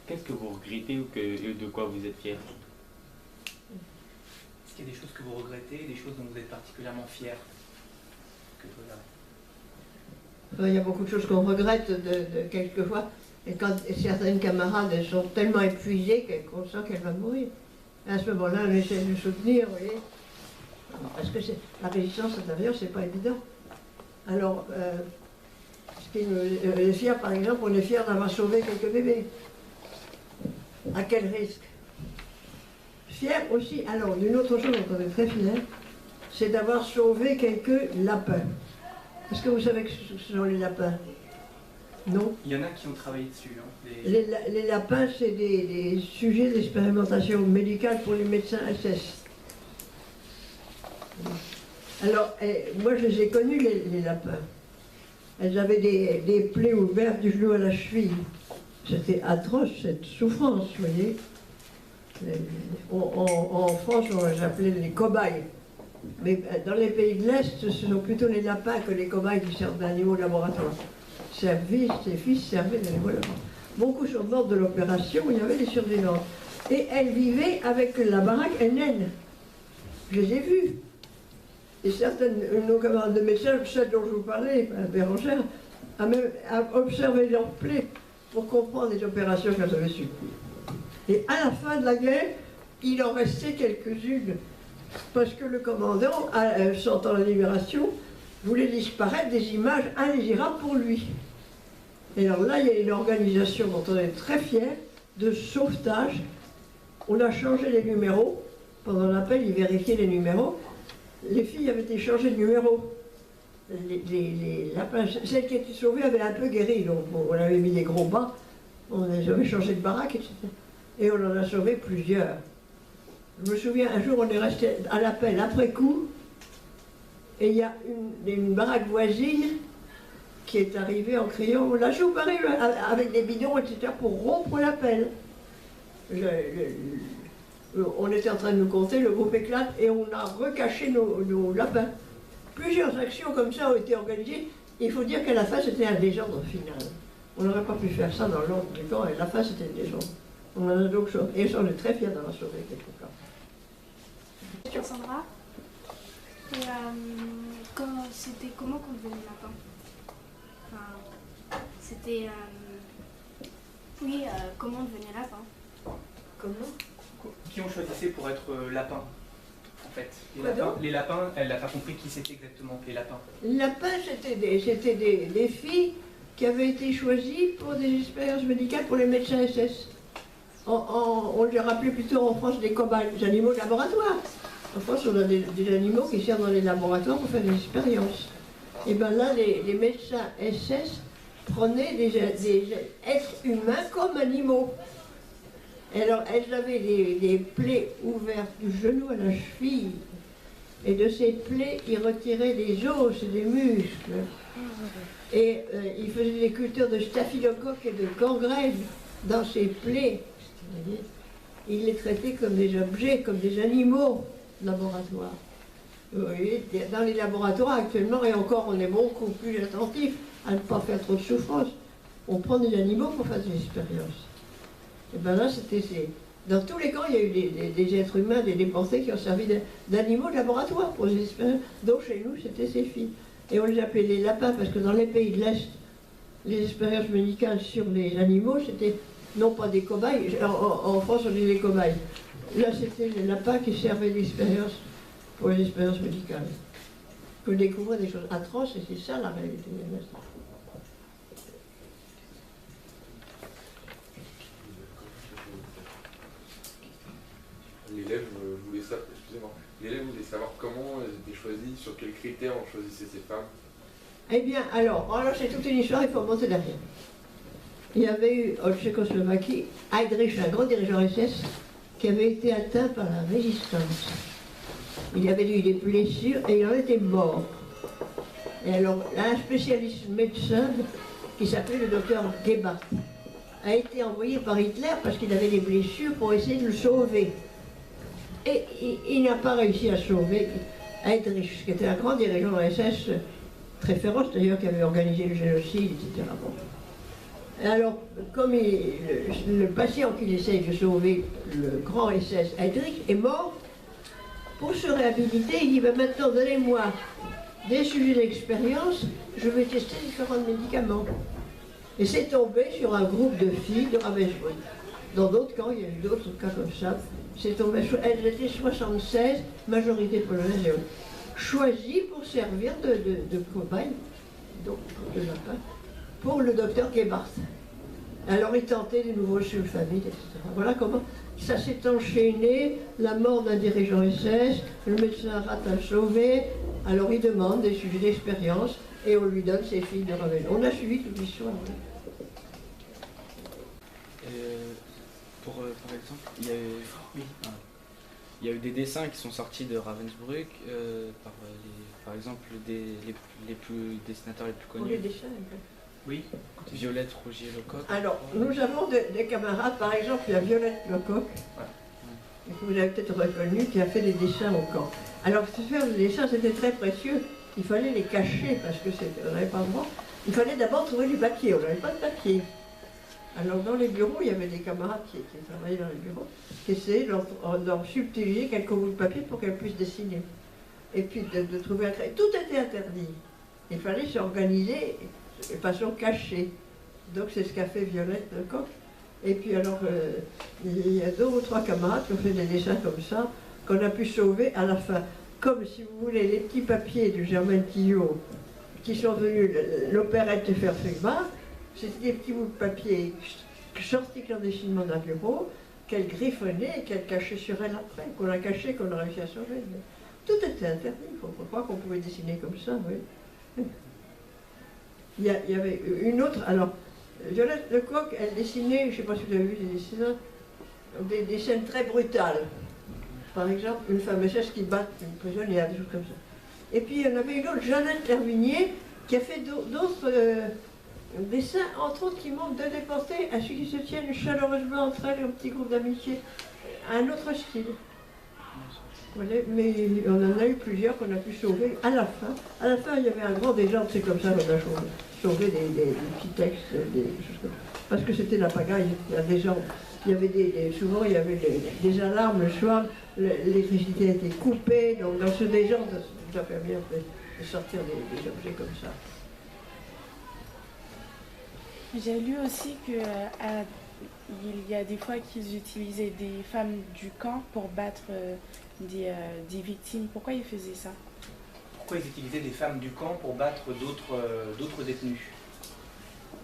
Qu'est-ce que vous regrettez ou de quoi vous êtes fiers? Est-ce qu'il y a des choses que vous regrettez, des choses dont vous êtes particulièrement fiers que vous regardez? Il y a beaucoup de choses qu'on regrette de quelquefois. Et quand certaines camarades elles sont tellement épuisées qu'on sent qu'elles vont mourir. À ce moment-là, on essaie de soutenir, vous voyez. Parce que la résistance intérieure, c'est pas évident. Alors, ce qui nous est fier, par exemple, on est fier d'avoir sauvé quelques bébés. À quel risque? Fier aussi, alors, d'une autre chose dont on est très fier, c'est d'avoir sauvé quelques lapins. Est-ce que vous savez que ce sont les lapins? Non. Il y en a qui ont travaillé dessus. Hein, les lapins, c'est des sujets d'expérimentation médicale pour les médecins SS. Alors, moi je les ai connus, les lapins. Elles avaient des plaies ouvertes du genou à la cheville. C'était atroce, cette souffrance, vous voyez. En France, on les appelait les cobayes. Mais dans les pays de l'Est, ce sont plutôt les lapins que les cobayes qui servent d'animaux de laboratoire. Ses fils servaient d'animaux de laboratoire. Beaucoup sont morts de l'opération, il y avait des survivantes. Et elles vivaient avec la baraque naine. Je les ai vues. Et certaines, nos camarades de médecins, celle dont je vous parlais, Bérangère, a même observé leurs plaies pour comprendre les opérations qu'elles avaient subies. Et à la fin de la guerre, il en restait quelques-unes, parce que le commandant, sentant la libération, voulait disparaître des images indésirables pour lui. Et alors là, il y a une organisation dont on est très fiers, de sauvetage. On a changé les numéros. Pendant l'appel, ils vérifiaient les numéros. Les filles avaient été changées de numéro. Les lapins, celles qui étaient sauvées avaient un peu guéri, donc on avait mis des gros bas, on les avait changé de baraque, etc. Et on en a sauvé plusieurs. Je me souviens, un jour, on est resté à l'appel après coup, et il y a une baraque voisine qui est arrivée en criant « La soupe arrive !» avec des bidons, etc., pour rompre l'appel. On était en train de nous compter, le groupe éclate, et on a recaché nos lapins. Plusieurs actions comme ça ont été organisées. Il faut dire qu'à la fin, c'était un désordre final. On n'aurait pas pu faire ça dans l'ordre du camp, et à la fin, c'était un désordre. On en a donc sauvé. Et on est très fiers d'avoir sauvé quelque part. Sandra, et c'était comment qu'on devenait lapin? Enfin, c'était... oui, comment devenir lapin? Comment? Qui on choisissait pour être lapin, en fait? Les lapins, elle n'a pas compris qui c'était exactement, les lapins. Les lapins, c'était des filles qui avaient été choisies pour des expériences médicales pour les médecins SS. On les rappelait plutôt en France des cobayes, des animaux de laboratoire. En France, on a des animaux qui servent dans les laboratoires pour faire des expériences. Et bien là, les médecins SS prenaient des êtres humains comme animaux. Et alors, elles avaient des plaies ouvertes du genou à la cheville. Et de ces plaies, ils retiraient des os et des muscles. Et ils faisaient des cultures de staphylocoque et de gangrène dans ces plaies. Ils les traitaient comme des objets, comme des animaux de laboratoire. Vous voyez, dans les laboratoires actuellement, et encore, on est beaucoup plus attentif à ne pas faire trop de souffrance. On prend des animaux pour faire des expériences. Et bien là, dans tous les camps, il y a eu des êtres humains, des déportés qui ont servi d'animaux de laboratoire pour les expériences. Donc chez nous, c'était ces filles. Et on les appelait les lapins, parce que dans les pays de l'Est, les expériences médicales sur les animaux, c'était non pas des cobayes. En France, on disait les cobayes. Là, c'était les lapins qui servaient d'expérience pour les expériences médicales. On découvrait des choses atroces, et c'est ça la réalité. L'élève voulait savoir, excusez-moi, l'élève voulait savoir comment elles étaient choisies, sur quels critères on choisissait ces femmes. Eh bien, alors c'est toute une histoire, il faut remonter derrière. Il y avait eu en Tchécoslovaquie Heydrich, un grand dirigeant SS, qui avait été atteint par la résistance. Il avait eu des blessures et il en était mort. Et alors, un spécialiste médecin, qui s'appelait le docteur Gebhardt, a été envoyé par Hitler parce qu'il avait des blessures pour essayer de le sauver. Et il n'a pas réussi à sauver Heydrich, qui était un grand dirigeant de la SS, très féroce d'ailleurs, qui avait organisé le génocide, etc. Bon. Alors, comme le patient qu'il essaye de sauver, le grand SS Heydrich, est mort, pour se réhabiliter, il dit ben maintenant donnez-moi des sujets d'expérience, je vais tester différents médicaments. Et c'est tombé sur un groupe de filles de Ravensbrück. Dans d'autres camps, il y a eu d'autres cas comme ça. C'est tombé, elles étaient 76, majorité polonaise, choisies pour servir de cobaye, donc de lapin, pour le docteur Gebhardt. Alors il tentait des nouveaux sulfamides, etc. Voilà comment ça s'est enchaîné, la mort d'un dirigeant SS, le médecin rate à le sauver, alors il demande des sujets d'expérience et on lui donne ses filles de Ravel. On a suivi toute l'histoire. Par exemple, il y a eu des dessins qui sont sortis de Ravensbrück par exemple les dessinateurs les plus Pour connus. les dessins, Oui. Violette Rougier-Lecoq. alors, nous avons des camarades, par exemple, il y a Violette Lecoq, que vous avez peut-être reconnu, qui a fait des dessins au camp. Alors, faire des dessins, c'était très précieux. Il fallait les cacher, parce que on n'avait pas le droit. Il fallait d'abord trouver du papier, on n'avait pas de papier. Alors, dans les bureaux, il y avait des camarades qui travaillaient dans les bureaux, qui essayaient d'en subtiliser quelques bouts de papier pour qu'elles puissent dessiner. Et puis, de trouver un crayon. Tout était interdit. Il fallait s'organiser de façon cachée. Donc c'est ce qu'a fait Violette Lecoq. Et puis alors, il y a 2 ou 3 camarades qui ont fait des dessins comme ça, qu'on a pu sauver à la fin. Comme, si vous voulez, les petits papiers de Germaine Tillot, qui sont venus, l'opérette de Ferfegma, c'était des petits bouts de papier sortis clandestinement d'un bureau, qu'elle griffonnait et qu'elle cachait sur elle après, qu'on a caché, qu'on a réussi à sauver. Mais tout était interdit, il faut croire qu'on pouvait dessiner comme ça, oui. Il y avait une autre, alors, Violette Lecoq, elle dessinait, je ne sais pas si vous avez vu des scènes très brutales. Par exemple, une femme SS qui bat une prisonnière, des choses comme ça. Et puis il y en avait une autre, Jeannette Hervinier, qui a fait d'autres dessins, entre autres, qui montrent de déportés à ceux qui se tiennent chaleureusement entre elles, un petit groupe d'amitié, un autre style. Voilà, mais on en a eu plusieurs qu'on a pu sauver à la fin. À la fin, il y avait un grand désordre, c'est comme ça qu'on a sauvé des petits textes, des choses comme ça. Parce que c'était la pagaille, il y a des ordres. Il y avait souvent, il y avait des alarmes le soir, l'électricité était coupée, donc dans ce désordre, ça permet de sortir des objets comme ça. J'ai lu aussi que il y a des fois qu'ils utilisaient des femmes du camp pour battre des victimes. Pourquoi ils faisaient ça? Pourquoi ils utilisaient des femmes du camp pour battre d'autres détenus?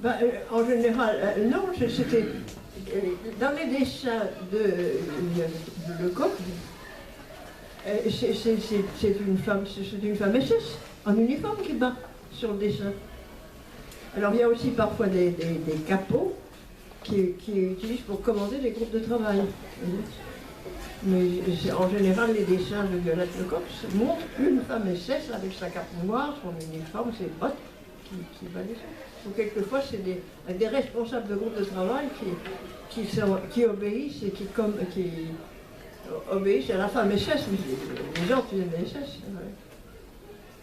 Ben, en général, non, c'était dans les dessins de Lecoq, c'est une femme SS en uniforme qui bat sur le dessin. Alors il y a aussi parfois des capots qui utilisent pour commander des groupes de travail. Mais en général, les dessins de Violette Lecoq montrent une femme SS avec sa cape noire, son uniforme, ses bottes, qui va dessus. Ou quelquefois, c'est des responsables de groupes de travail qui obéissent et qui obéissent à la femme SS. Les gens qui viennent de SS. Ouais.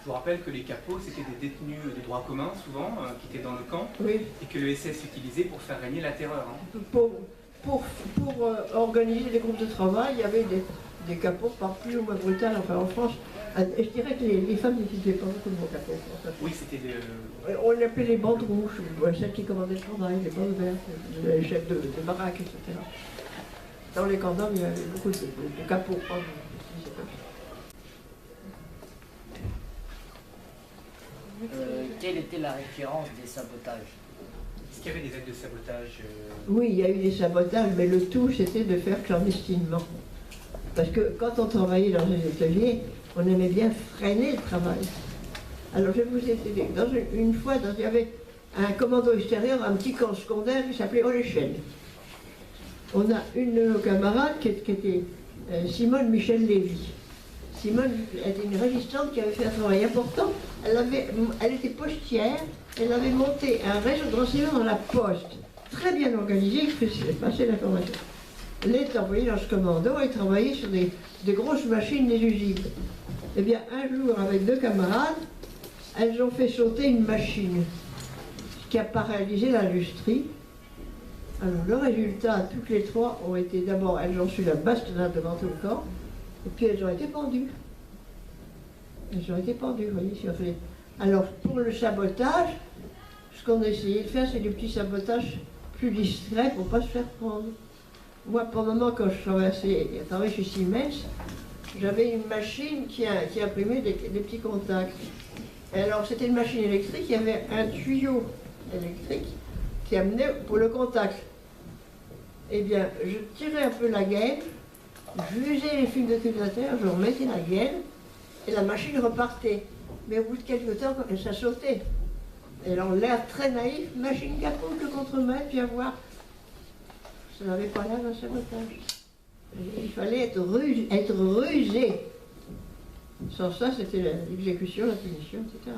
Je vous rappelle que les capots, c'était des détenus de droit commun, souvent, qui étaient dans le camp, Oui. et que le SS utilisait pour faire régner la terreur. Hein. Pour organiser des groupes de travail, il y avait des capots par plus ou moins brutales. Enfin, en France, je dirais que les femmes n'utilisaient pas beaucoup de mots capots. Oui, c'était des... On les appelait les bandes rouges, celles qui commandaient le travail, les bandes vertes, les chefs de baraque, etc. Dans les camps d'hommes, il y avait beaucoup de capots. Quelle était la référence des sabotages? Est-ce qu'il y avait des actes de sabotage Oui, il y a eu des sabotages, mais le tout, c'était de faire clandestinement. Parce que quand on travaillait dans les ateliers, on aimait bien freiner le travail. Alors je vais vous aider. Une fois, il y avait un commando extérieur, un petit camp secondaire qui s'appelait Oléchelle. On a une de nos camarades qui était Simone Michel Lévy. Simone était une résistante qui avait fait un travail important. Elle était postière, elle avait monté un réseau de renseignement dans la poste, très bien organisé, qui faisait passer l'information. Elle était envoyée dans ce commando et travaillait sur des grosses machines des usines. Eh bien, un jour, avec 2 camarades, elles ont fait sauter une machine, ce qui a paralysé l'industrie. Alors le résultat, toutes les trois ont été d'abord, elles ont su la bastonnade devant tout le camp, et puis elles ont été pendues. Elles ont été pendues, vous voyez, si on fait. Alors pour le sabotage, ce qu'on a essayé de faire, c'est des petits sabotages plus discrets pour ne pas se faire prendre. Moi, pour le moment, quand je travaillais chez Siemens, j'avais une machine qui imprimait des petits contacts. Et alors c'était une machine électrique, il y avait un tuyau électrique qui amenait pour le contact. Eh bien, je tirais un peu la gaine, j'usais les fils de cultivateur, je remettais la gaine, et la machine repartait. Mais au bout de quelques temps, ça sautait. Et alors, l'air très naïf, machine qui approuve le contre-maître, viens voir. Ça n'avait pas l'air d'un sabotage. Il fallait être rusé. Sans ça, c'était l'exécution, la punition, etc.